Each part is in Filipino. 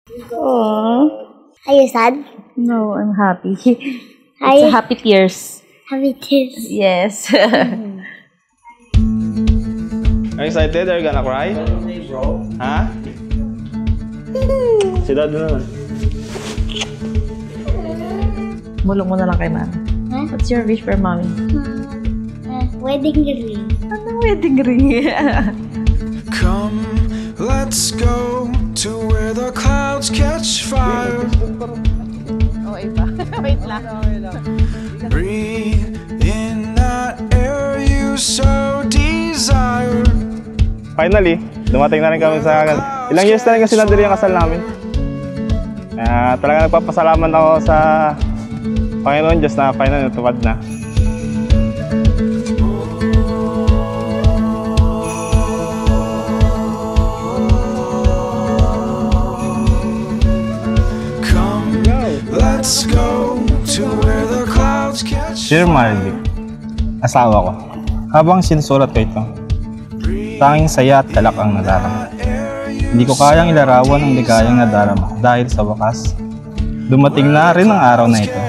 Aww. Are you sad? No, I'm happy. Are It's you a happy tears. happy too? Yes. Are you excited? Are you gonna cry? Ha? Si Dad naman. Bulong mo na lang kay Mami. Huh? What's your wish for Mommy? Wedding ring. Anong wedding ring? Come, let's go to where the clouds catch fire. Oh, iba. Wait lang. Breathe in that air you so desire. Finally, dumating na rin kami sa... Ilang years na rin kasi nandito yung kasal namin. Talaga nagpapasalamat ako sa Panginoon Diyos na finally natupad na. Let's go to where the clouds catch. Dear Marvic, asawa ko, habang sinusulat ko ito, tanging saya at galak ang nadarama. Hindi ko kayang ilarawan ang ligayang nadarama dahil sa wakas, dumating na rin ang araw na ito.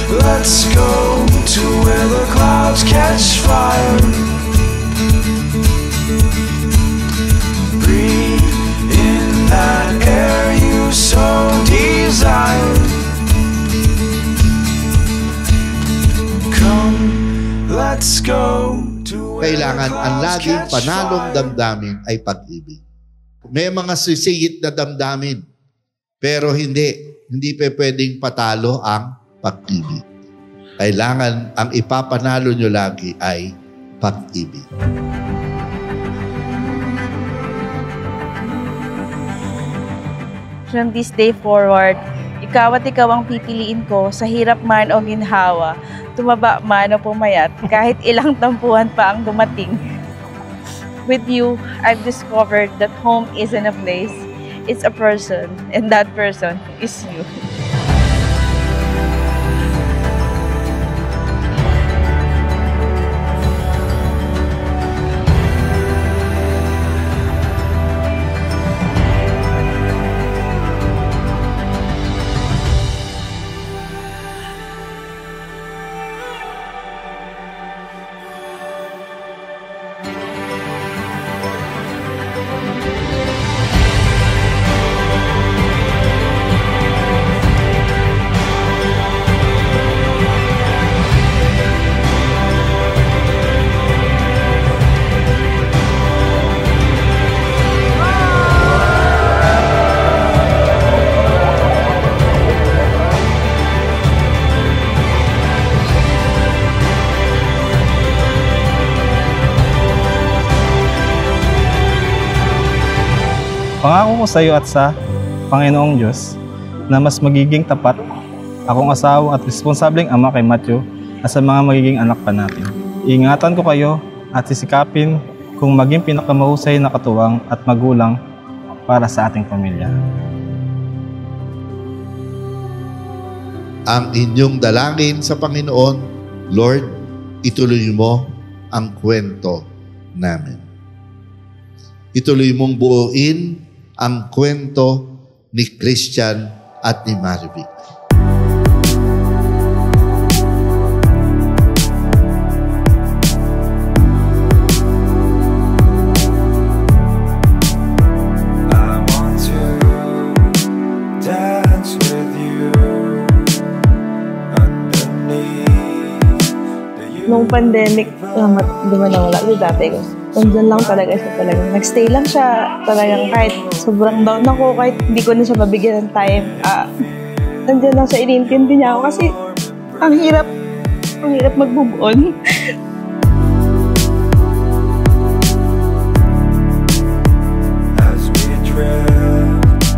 Let's go to where the clouds catch fire. Breathe in that air you so desire. Come, let's go to where Kailangan the ang clouds laging catch panalong fire. damdamin ay pag-ibig. May mga sisigit na damdamin, pero hindi pa pwedeng patalo ang pag-ibig. Kailangan ang ipapanalo nyo lagi ay pag-ibig. From this day forward, ikaw at ikaw ang pipiliin ko sa hirap man o ginhawa, tumaba man o pumayat, kahit ilang tampuhan pa ang dumating. With you, I've discovered that home isn't a place, it's a person, and that person is you. Pangako ko sa iyo at sa Panginoong Diyos na mas magiging tapat akong asawa at responsableng ama kay Matthew at sa mga magiging anak pa natin. Iingatan ko kayo at sisikapin kung maging pinakamahusay na katuwang at magulang para sa ating pamilya. Ang inyong dalangin sa Panginoon, Lord, ituloy mo ang kwento namin. Ituloy mong buuin ang kwento ni Christian at ni Marvic. I want to dance with you underneath the Nung pandemic, di ba nawala yung dati ko. Nandun lang talaga siya talagang. Nagstay lang siya talagang kahit sobrang down ako, kahit hindi ko na siya mabigyan ng time. Nandun lang siya, inintindi niya ako kasi ang hirap mag-move on. as we drift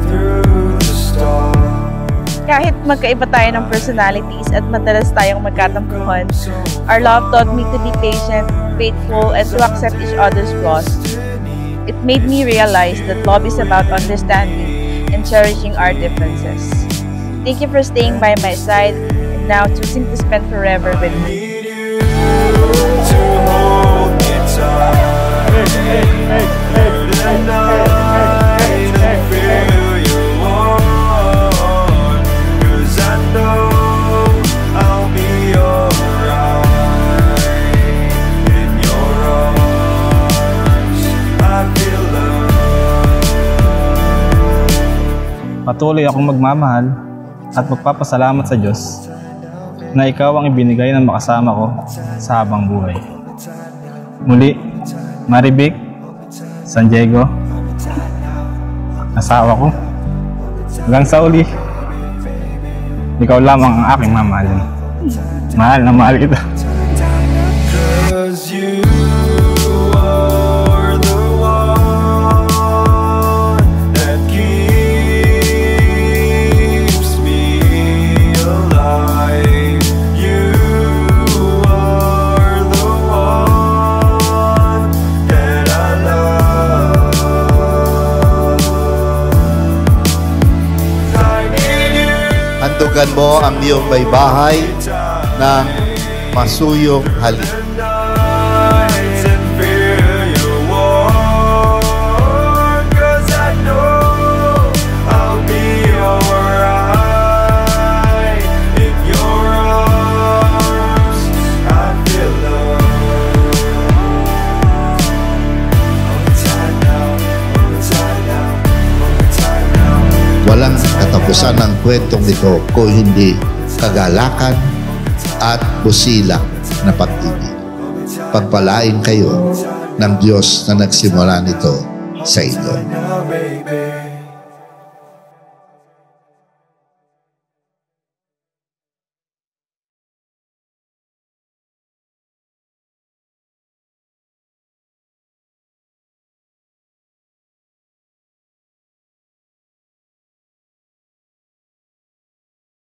through the stars. Kahit magkaiba tayo ng personalities at madalas tayong magkatampuhan, our love taught me to be patient, faithful, and to accept each other's flaws. It made me realize that love is about understanding and cherishing our differences. Thank you for staying by my side and now choosing to spend forever with me. Patuloy akong magmamahal at magpapasalamat sa Diyos na ikaw ang ibinigay ng makasama ko sa habang buhay. Muli, Marivic, San Diego, asawa ko. Hanggang sa uli, ikaw lamang ang aking mamahalin. Mahal na mahal kita. 'Cause you are the one that keeps me alive. You are the one that I love. I need you. Handugan mo ang iyong may bahay ng masuyong halik. Nights and feel your warmth, 'cause I know I'll be alright in your arms. I feel love. Hold me tight now, hold me tight now, hold me tight now. Walang katapusan ng kwentong ito kung hindi kagalakan at busilak na pag-ibig. Pagpalain kayo ng Diyos na nagsimula nito sa inyo. Now, baby.